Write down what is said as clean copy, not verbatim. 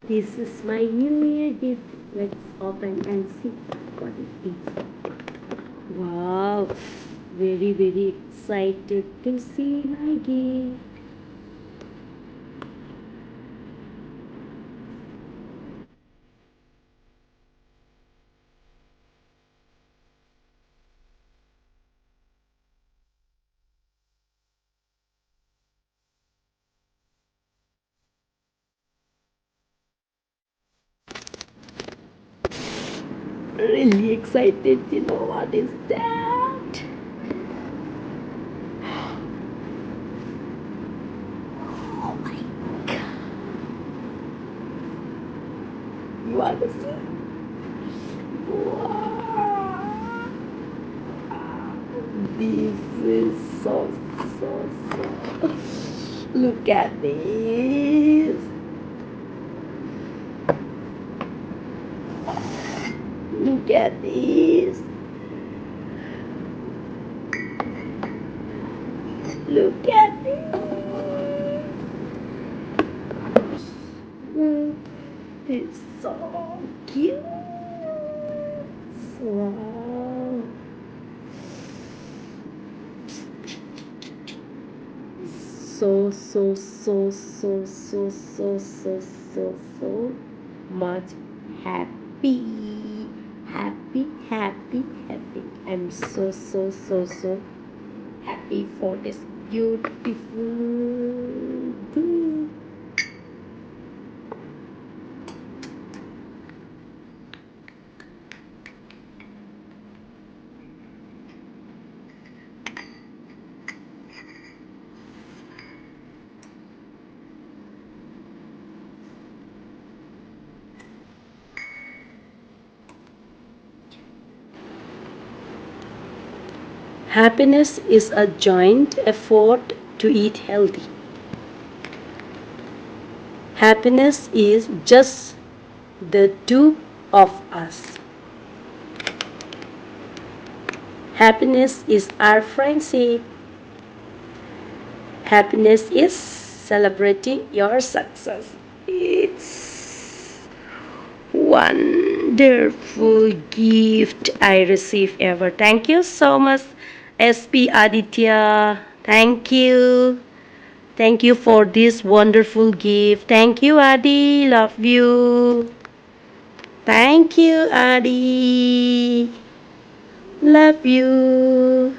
This is my New Year gift. Let's open and see what it is. Wow, very excited to see my gift. Really excited to know what is that. Oh my god. What is it? Wow. This is so. Look at this. Look at this. Look at this. It's so cute. Wow. So much happy. Happy. I'm so happy for this beautiful day. Happiness is a joint effort to eat healthy. Happiness is just the two of us. Happiness is our friendship. Happiness is celebrating your success. It's wonderful gift I received ever. Thank you so much, SP Aditya. Thank you. Thank you for this wonderful gift. Thank you, Adi. Love you. Thank you, Adi. Love you.